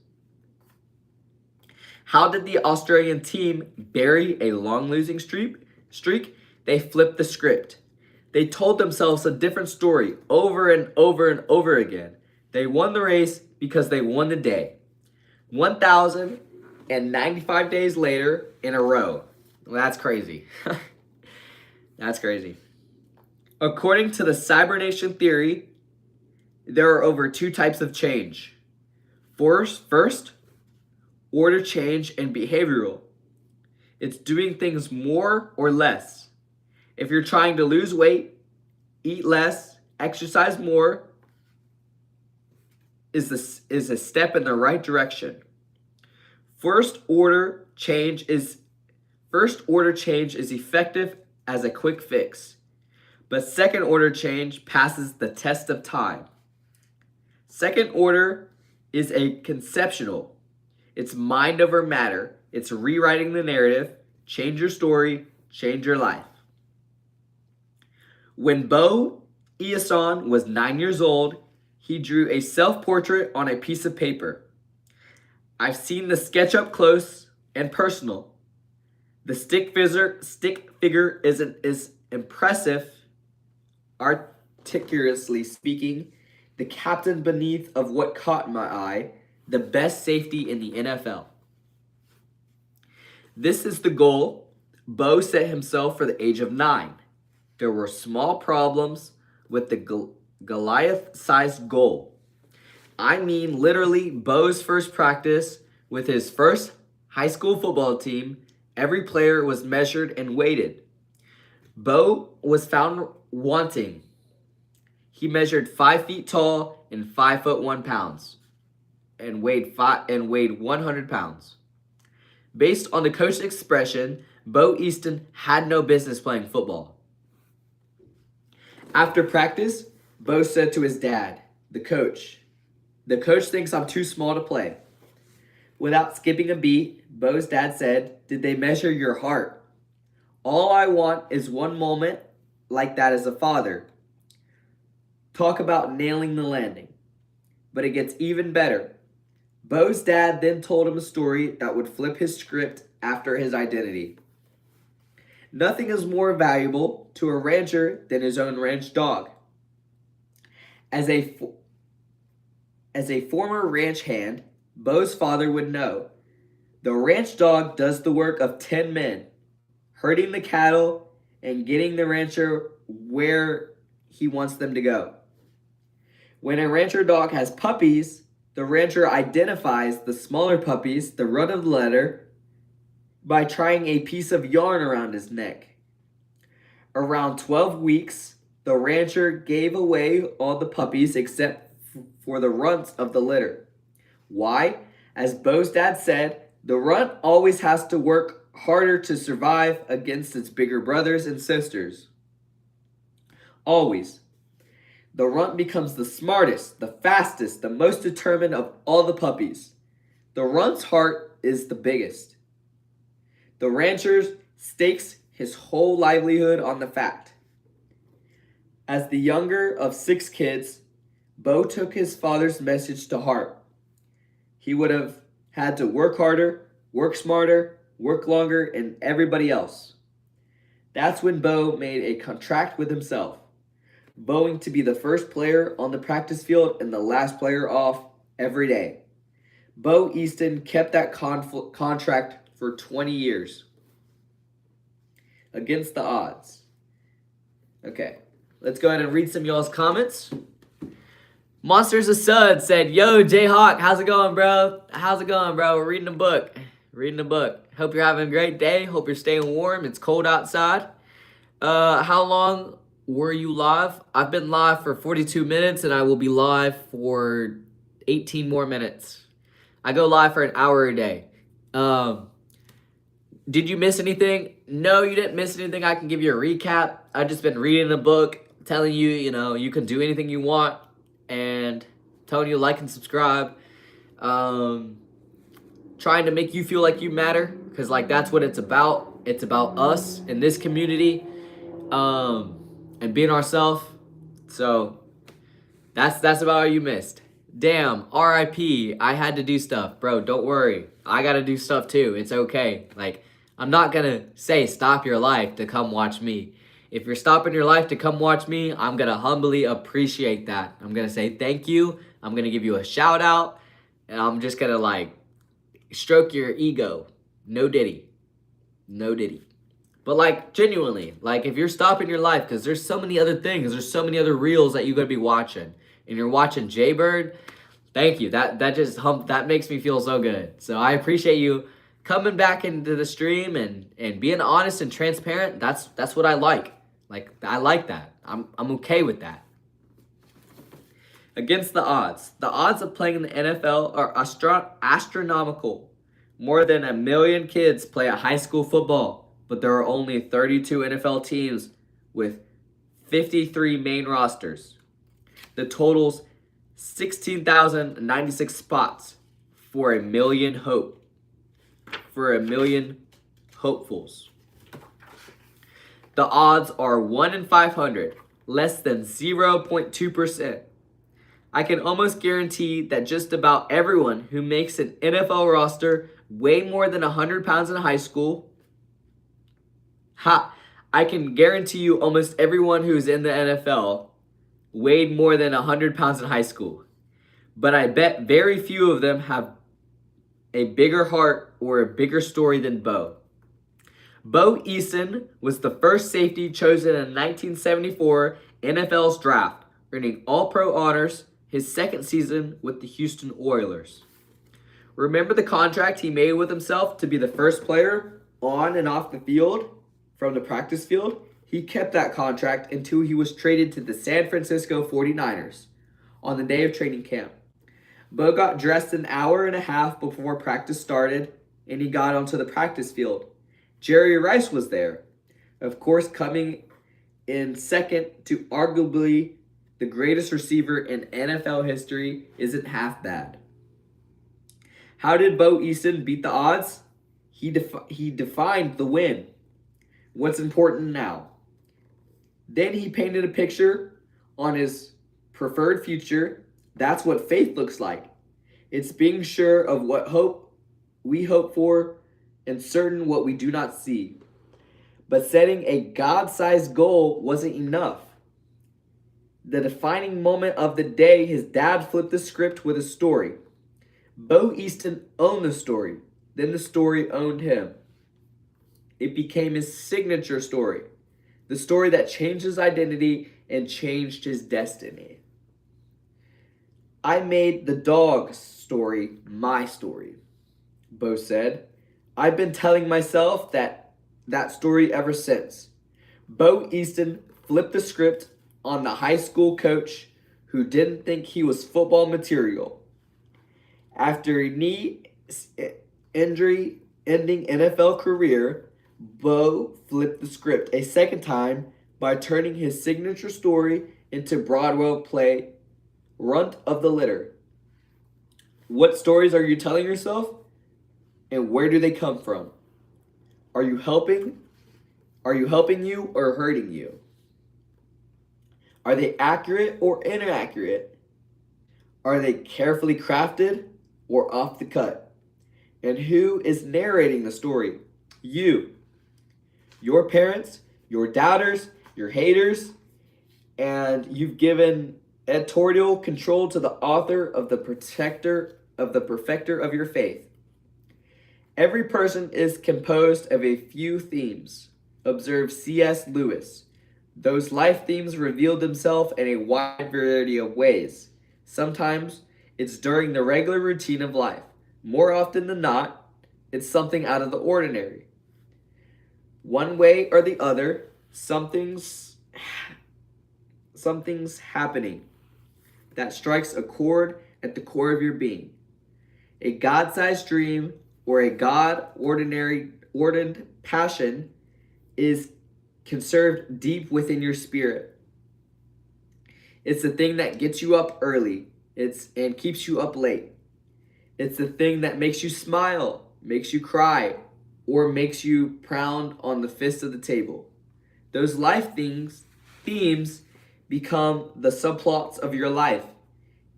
How did the Australian team bury a long losing streak? They flipped the script. They told themselves a different story over and over and over again. They won the race because they won the day. 1,095 days later in a row. Well, that's crazy. That's crazy. According to the Cybernation theory, there are over 2 types of change. First, order change and behavioral. It's doing things more or less. If you're trying to lose weight, eat less, exercise more, is a step in the right direction. First order change is effective as a quick fix, but second order change passes the test of time. Second order is a conceptual. It's mind over matter. It's rewriting the narrative. Change your story, change your life. When Bo Eason was 9 years old, he drew a self-portrait on a piece of paper. I've seen the sketch up close and personal. The stick figure is impressive, articulately speaking, the captain beneath of what caught my eye, the best safety in the NFL. This is the goal Bo set himself for the age of 9. There were small problems with the Goliath-sized goal. I mean, literally, Bo's first practice with his first high school football team, every player was measured and weighted. Bo was found wanting. He measured 5 feet tall and 5 foot 1 pounds and weighed 100 pounds. Based on the coach's expression, Bo Easton had no business playing football. After practice, Bo said to his dad, the coach thinks I'm too small to play. Without skipping a beat, Bo's dad said, did they measure your heart? All I want is one moment like that as a father. Talk about nailing the landing. But it gets even better. Bo's dad then told him a story that would flip his script after his identity. Nothing is more valuable to a rancher than his own ranch dog. As a former ranch hand, Bo's father would know. The ranch dog does the work of 10 men, herding the cattle and getting the rancher where he wants them to go. When a rancher dog has puppies, the rancher identifies the smaller puppies, the run of the litter, by trying a piece of yarn around his neck. Around 12 weeks, the rancher gave away all the puppies except for the runts of the litter. Why? As Bo's dad said, the runt always has to work harder to survive against its bigger brothers and sisters. Always. The runt becomes the smartest, the fastest, the most determined of all the puppies. The runt's heart is the biggest. The rancher stakes his whole livelihood on the fact. As the younger of 6 kids, Bo took his father's message to heart. He would have had to work harder, work smarter, work longer than everybody else. That's when Bo made a contract with himself, vowing to be the first player on the practice field and the last player off every day. Bo Easton kept that contract for 20 years. Against the odds. Okay, let's go ahead and read some of y'all's comments. Monsters of Sud said, yo, Jayhawk, how's it going, bro? How's it going, bro? We're reading a book. Hope you're having a great day. Hope you're staying warm. It's cold outside. How long were you live? I've been live for 42 minutes, and I will be live for 18 more minutes. I go live for an hour a day. Did you miss anything? No, you didn't miss anything. I can give you a recap. I've just been reading a book, telling you, you can do anything you want, and telling you to like and subscribe. Trying to make you feel like you matter, because that's what it's about. It's about us in this community, and being ourselves. So that's about all you missed. Damn, RIP, I had to do stuff. Bro, don't worry. I gotta do stuff too. It's okay. I'm not gonna say stop your life to come watch me. If you're stopping your life to come watch me, I'm gonna humbly appreciate that. I'm gonna say thank you. I'm gonna give you a shout out. And I'm just gonna stroke your ego. No diddy. But genuinely, if you're stopping your life, because there's so many other things, there's so many other reels that you gotta be watching, and you're watching Jaybird, thank you. That makes me feel so good. So I appreciate you coming back into the stream and being honest and transparent. That's what I like. I like that. I'm okay with that. Against the odds. The odds of playing in the NFL are astronomical. More than 1 million kids play a high school football, but there are only 32 NFL teams with 53 main rosters. The total's 16,096 spots for 1 million hopefuls. The odds are 1 in 500, less than 0.2%. I can almost guarantee that just about everyone who makes an NFL roster weigh more than 100 pounds in high school. I can guarantee you almost everyone who's in the NFL weighed more than 100 pounds in high school. But I bet very few of them have a bigger heart or a bigger story than Bo. Bo Easton was the first safety chosen in 1974 NFL's draft, earning All-Pro honors his second season with the Houston Oilers. Remember the contract he made with himself to be the first player on and off the field, from the practice field? He kept that contract until he was traded to the San Francisco 49ers on the day of training camp. Bo got dressed an hour and a half before practice started, and he got onto the practice field. Jerry Rice was there, of course, coming in second to arguably the greatest receiver in NFL history isn't half bad. How did Bo Easton beat the odds? He defined the win. What's important now? Then he painted a picture on his preferred future. That's what faith looks like. It's being sure of what we hope for and certain what we do not see. But setting a God-sized goal wasn't enough. The defining moment of the day, his dad flipped the script with a story. Bo Easton owned the story. Then the story owned him. It became his signature story. The story that changed his identity and changed his destiny. I made the dog story my story, Bo said. I've been telling myself that story ever since. Bo Easton flipped the script on the high school coach who didn't think he was football material. After a knee injury ending NFL career, Bo flipped the script a second time by turning his signature story into Broadway play Runt of the Litter. What stories are you telling yourself? And where do they come from? Are you helping you or hurting you? Are they accurate or inaccurate? Are they carefully crafted or off the cut? And who is narrating the story? You. Your parents, your doubters, your haters, and you've given editorial control to the author of the perfecter of your faith. Every person is composed of a few themes. Observe C.S. Lewis. Those life themes reveal themselves in a wide variety of ways. Sometimes it's during the regular routine of life. More often than not, it's something out of the ordinary. One way or the other, something's happening that strikes a chord at the core of your being. A God-sized dream or a God-ordained passion is conserved deep within your spirit. It's the thing that gets you up early and keeps you up late. It's the thing that makes you smile, makes you cry, or makes you pound on the fist of the table. Those life themes become the subplots of your life,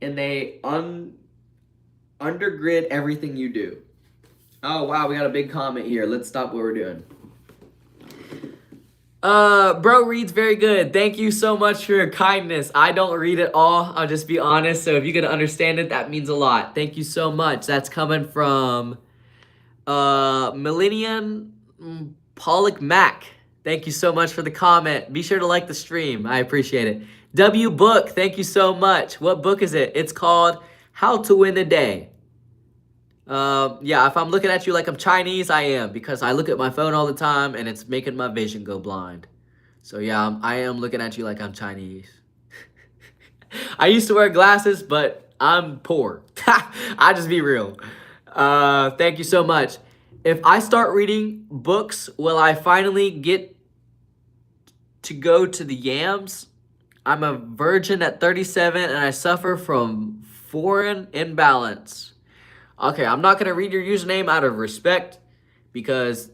and they undergird everything you do. Oh, wow, we got a big comment here. Let's stop what we're doing. Bro reads very good. Thank you so much for your kindness. I don't read it all. I'll just be honest. So if you can understand it, that means a lot. Thank you so much. That's coming from Millennium Pollock Mac. Thank you so much for the comment. Be sure to like the stream. I appreciate it. W Book, thank you so much. What book is it? It's called How to Win the Day. Yeah, if I'm looking at you like I'm Chinese, I am, because I look at my phone all the time and it's making my vision go blind. So yeah, I am looking at you like I'm Chinese. I used to wear glasses, but I'm poor. I just be real. Thank you so much. If I start reading books, will I finally get to go to the yams? I'm a virgin at 37 and I suffer from foreign imbalance. Okay, I'm not going to read your username out of respect because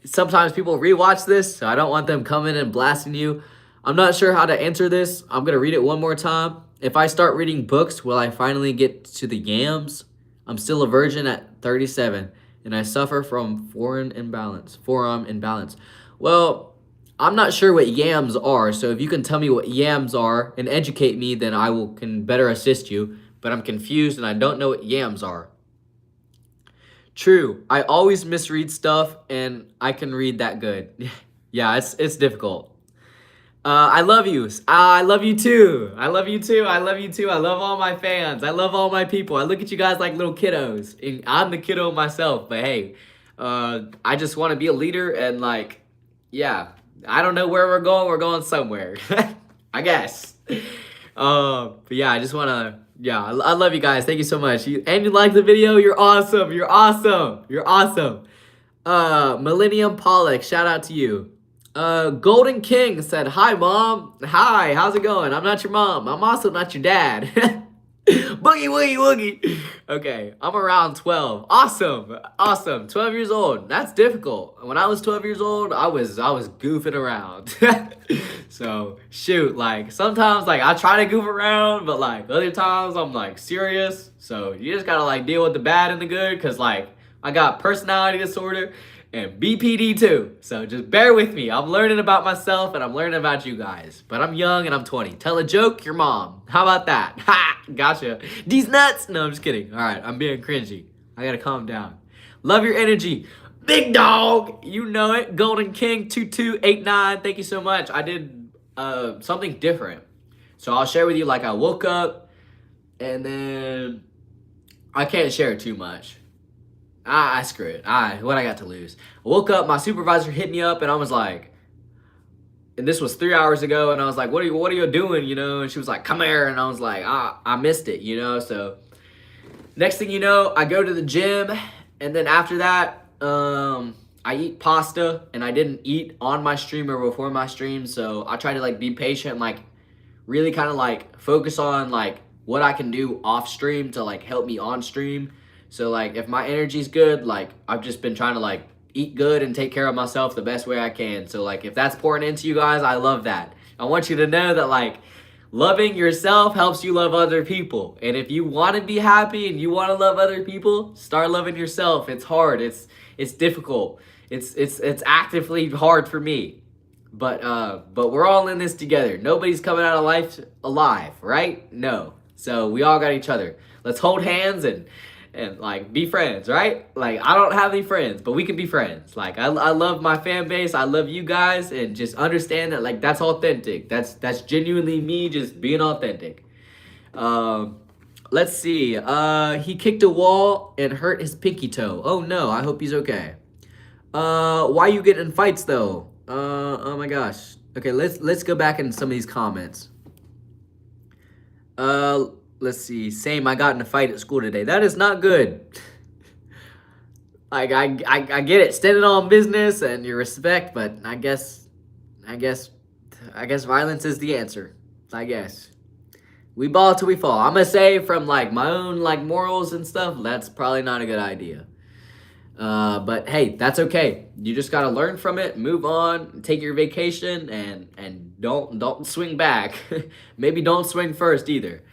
sometimes people rewatch this, so I don't want them coming and blasting you. I'm not sure how to answer this. I'm going to read it one more time. If I start reading books, will I finally get to the yams? I'm still a virgin at 37, and I suffer from forearm imbalance. Well, I'm not sure what yams are, so if you can tell me what yams are and educate me, then I can better assist you. But I'm confused and I don't know what yams are. True, I always misread stuff and I can read that good. Yeah, it's difficult. I love you. I love you too. I love you too. I love you too. I love all my fans. I love all my people. I look at you guys like little kiddos. And I'm the kiddo myself, but hey, I just want to be a leader and yeah, I don't know where we're going. We're going somewhere. I guess. But yeah, I just want to, yeah, I love you guys. Thank you so much. And you like the video? You're awesome. You're awesome. You're awesome. Millennium Pollock, shout out to you. Golden King said, hi, Mom. Hi, how's it going? I'm not your mom. I'm also not your dad. Boogie, woogie, woogie. Okay, I'm around 12. Awesome, awesome. 12 years old. That's difficult. When I was 12 years old, I was goofing around. So, shoot, like, sometimes, like, I try to goof around, but, like, other times, I'm, like, serious. So, you just gotta, like, deal with the bad and the good, because, like, I got personality disorder and BPD too. So just bear with me. I'm learning about myself and I'm learning about you guys. But I'm young and I'm 20. Tell a joke, your mom. How about that? Ha! Gotcha. These nuts? No, I'm just kidding. All right, I'm being cringy. I gotta calm down. Love your energy. Big dog. You know it. Golden King 2289. Thank you so much. I did something different. So I'll share with you, like, I woke up and then I can't share too much. Screw it. What I got to lose? I woke up, my supervisor hit me up, and I was like, and this was 3 hours ago, and I was like, what are you doing, you know? And she was like, come here, and I was like, I missed it, you know? So next thing you know, I go to the gym, and then after that, I eat pasta, and I didn't eat on my stream or before my stream, so I try to, like, be patient, like, really kind of, like, focus on, like, what I can do off stream to, like, help me on stream. So, like, if my energy's good, like, I've just been trying to, like, eat good and take care of myself the best way I can. So, like, if that's pouring into you guys, I love that. I want you to know that, like, loving yourself helps you love other people. And if you want to be happy and you want to love other people, start loving yourself. It's hard. It's difficult. It's actively hard for me. But we're all in this together. Nobody's coming out of life alive, right? No. So we all got each other. Let's hold hands and like be friends, right? Like, I don't have any friends, but we can be friends. Like, I love my fan base. I love you guys, and just understand that, like, that's authentic. That's genuinely me just being authentic. Let's see. He kicked a wall and hurt his pinky toe. Oh no, I hope he's okay. Why you getting in fights though? Oh my gosh. Okay, let's go back in some of these comments. Let's see. Same, I got in a fight at school today. That is not good. Like, I get it. Standing on business and your respect, but I guess violence is the answer. I guess. We ball till we fall. I'm gonna say from, like, my own, like, morals and stuff, that's probably not a good idea. But hey, that's okay. You just gotta learn from it, move on, take your vacation, and don't swing back. Maybe don't swing first either.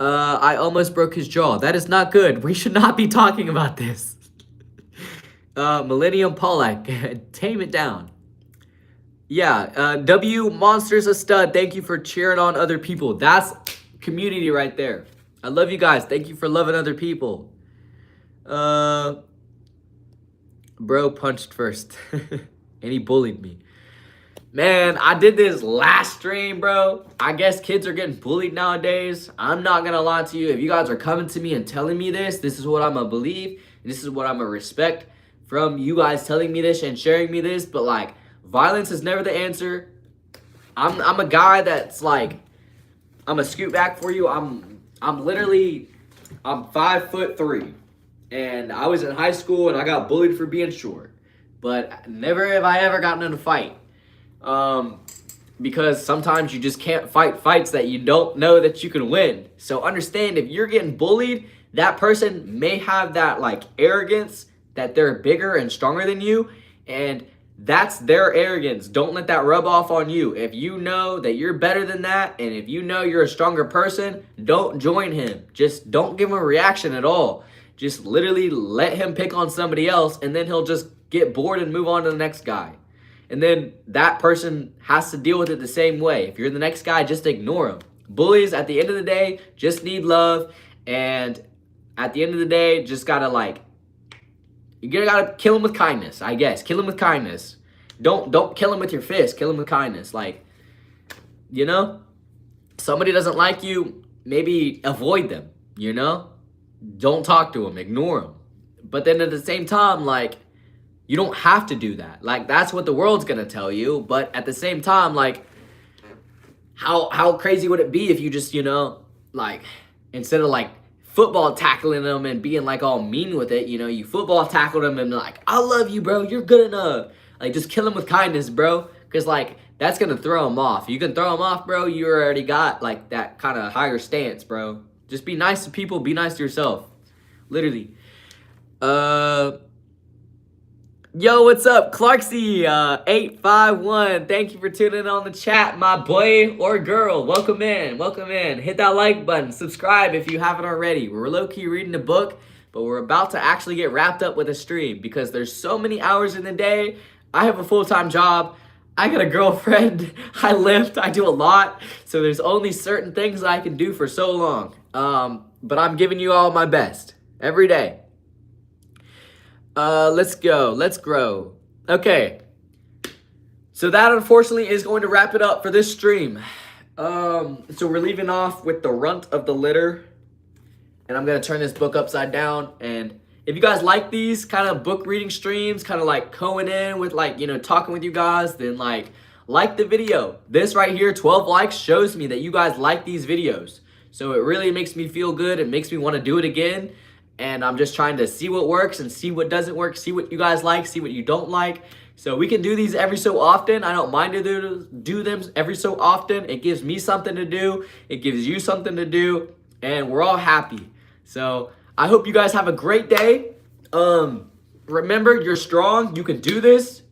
I almost broke his jaw. That is not good. We should not be talking about this. Millennium Pollack, tame it down. Yeah, W Monsters a stud. Thank you for cheering on other people. That's community right there. I love you guys. Thank you for loving other people. Bro punched first. And he bullied me. Man, I did this last stream, bro. I guess kids are getting bullied nowadays. I'm not gonna lie to you. If you guys are coming to me and telling me this is what I'm gonna believe. This is what I'm gonna respect from you guys telling me this and sharing me this. But, like, violence is never the answer. I'm a guy that's, like, I'm gonna scoot back for you. I'm 5'3", and I was in high school and I got bullied for being short. But never have I ever gotten in a fight. Because sometimes you just can't fight fights that you don't know that you can win. So understand, if you're getting bullied, that person may have that, like, arrogance that they're bigger and stronger than you, and that's their arrogance. Don't let that rub off on you. If you know that you're better than that, and if you know you're a stronger person, don't join him. Just don't give him a reaction at all. Just literally let him pick on somebody else, and then he'll just get bored and move on to the next guy. And then that person has to deal with it the same way. If you're the next guy, just ignore them. Bullies, at the end of the day, just need love. And at the end of the day, just gotta, like, you gotta kill them with kindness, I guess. Kill them with kindness. Don't kill them with your fist. Kill them with kindness. Like, you know? Somebody doesn't like you, maybe avoid them, you know? Don't talk to them. Ignore them. But then at the same time, like, You don't have to do that. Like, that's what the world's gonna tell you. But at the same time, like, how crazy would it be if you just, like, instead of like football tackling them and being like all mean with it, you football tackle them and like, I love you, bro. You're good enough. Like, just kill them with kindness, bro. Because, like, that's going to throw them off. You can throw them off, bro. You already got, like, that kind of higher stance, bro. Just be nice to people. Be nice to yourself. Literally. Yo, what's up? Clarksy, 851. Thank you for tuning in on the chat, my boy or girl. Welcome in. Welcome in. Hit that like button. Subscribe if you haven't already. We're low-key reading a book, but we're about to actually get wrapped up with a stream because there's so many hours in the day. I have a full-time job. I got a girlfriend. I lift. I do a lot. So there's only certain things I can do for so long. But I'm giving you all my best every day. Let's go. Let's grow. Okay. So that unfortunately is going to wrap it up for this stream. So we're leaving off with the runt of the litter. And I'm going to turn this book upside down. And if you guys like these kind of book reading streams, kind of like going in with like, talking with you guys, then like the video. This right here, 12 likes, shows me that you guys like these videos. So it really makes me feel good. It makes me want to do it again. And I'm just trying to see what works and see what doesn't work, see what you guys like, see what you don't like. So we can do these every so often. I don't mind to do them every so often. It gives me something to do. It gives you something to do. And we're all happy. So I hope you guys have a great day. Remember, you're strong. You can do this.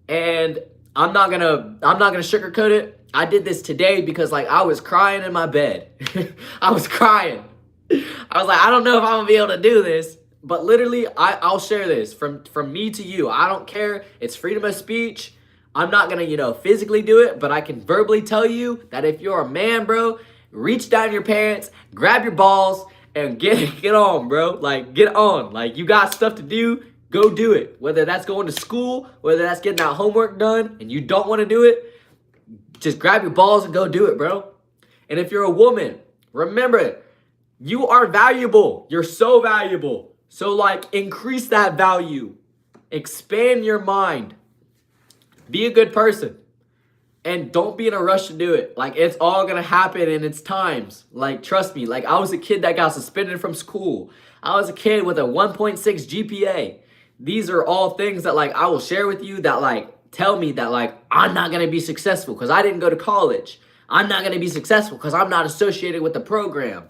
And I'm not gonna sugarcoat it. I did this today because like I was crying in my bed. I was crying. I was like, I don't know if I'm gonna be able to do this, but literally, I'll share this from me to you. I don't care. It's freedom of speech. I'm not gonna, physically do it, but I can verbally tell you that if you're a man, bro, reach down your pants, grab your balls, and get on, bro. Like, get on. Like, you got stuff to do, go do it. Whether that's going to school, whether that's getting that homework done, and you don't want to do it, just grab your balls and go do it, bro. And if you're a woman, remember it. You are valuable. You're so valuable. So, like, increase that value. Expand your mind. Be a good person. And don't be in a rush to do it. Like, it's all going to happen in its times. Like, trust me. Like, I was a kid that got suspended from school. I was a kid with a 1.6 GPA. These are all things that, like, I will share with you that, like, tell me that, like, I'm not going to be successful because I didn't go to college. I'm not going to be successful because I'm not associated with the program.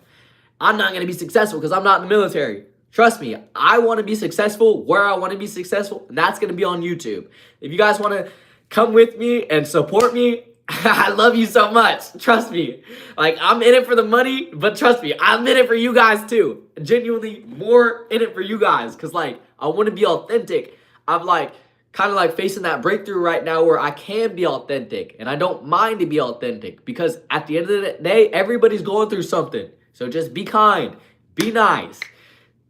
I'm not going to be successful because I'm not in the military. Trust me, I want to be successful where I want to be successful, and that's going to be on YouTube. If you guys want to come with me and support me, I love you so much. Trust me. Like, I'm in it for the money, but trust me, I'm in it for you guys too. Genuinely more in it for you guys because, like, I want to be authentic. I'm, like, kind of, like, facing that breakthrough right now where I can be authentic, and I don't mind to be authentic because at the end of the day, everybody's going through something. So just be kind, be nice,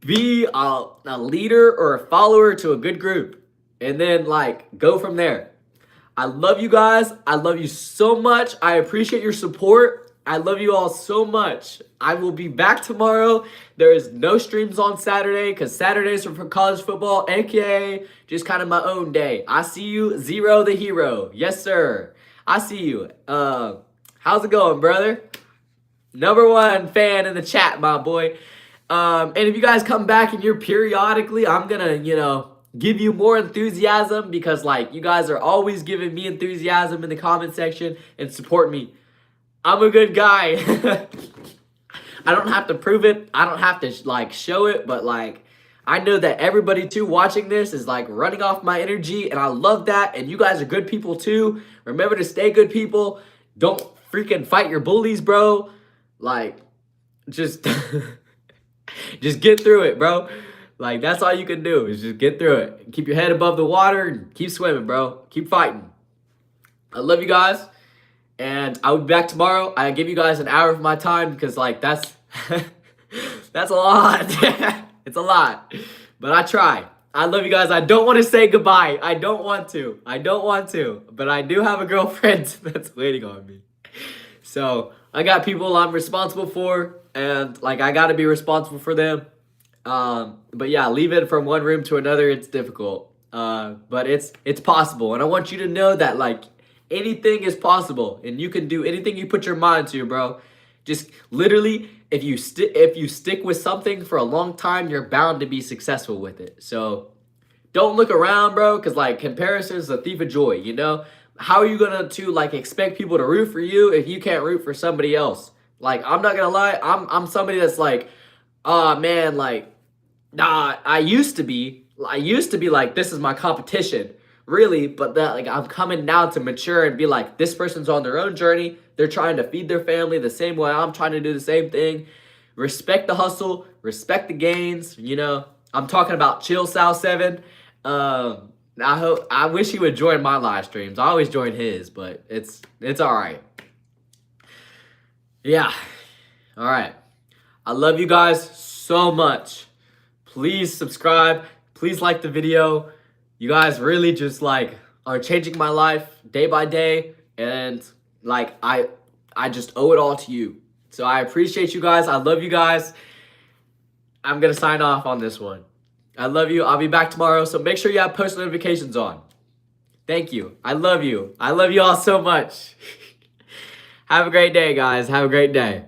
be a leader or a follower to a good group, and then like go from there. I love you guys. I love you so much. I appreciate your support. I love you all so much. I will be back tomorrow. There is no streams on Saturday because Saturdays are for college football, aka just kind of my own day. I see you, Zero the Hero. Yes, sir. I see you. How's it going, brother? #1 fan in the chat, my boy. And if you guys come back and you're periodically, I'm gonna, give you more enthusiasm because, like, you guys are always giving me enthusiasm in the comment section and support me. I'm a good guy. I don't have to prove it. I don't have to, like, show it, but, like, I know that everybody, too, watching this is, like, running off my energy, and I love that, and you guys are good people, too. Remember to stay good people. Don't freaking fight your bullies, bro. Like, just get through it, bro. Like, that's all you can do is just get through it. Keep your head above the water and keep swimming, bro. Keep fighting. I love you guys. And I'll be back tomorrow. I give you guys an hour of my time because, like, that's that's a lot. It's a lot. But I try. I love you guys. I don't want to say goodbye. I don't want to. But I do have a girlfriend that's waiting on me. So I got people I'm responsible for, and like I gotta be responsible for them. But yeah, leaving from one room to another, it's difficult. But it's possible, and I want you to know that like anything is possible, and you can do anything you put your mind to, bro. Just literally, if you stick with something for a long time, you're bound to be successful with it. So don't look around, bro, because like comparison is a thief of joy. You know, how are you gonna to like expect people to root for you if you can't root for somebody else? Like, I'm not gonna lie, I'm somebody that's like, oh man, like, nah, I used to be like, this is my competition, really, but that like I'm coming now to mature and be like, this person's on their own journey. They're trying to feed their family the same way I'm trying to do the same thing. Respect the hustle, respect the gains. You know, I'm talking about Chill South 7. I wish he would join my live streams. I always join his, but it's all right. Yeah. All right. I love you guys so much. Please subscribe. Please like the video. You guys really just like are changing my life day by day, and like I just owe it all to you. So I appreciate you guys. I love you guys. I'm gonna sign off on this one. I love you. I'll be back tomorrow, so make sure you have post notifications on. Thank you. I love you. I love you all so much. Have a great day, guys. Have a great day.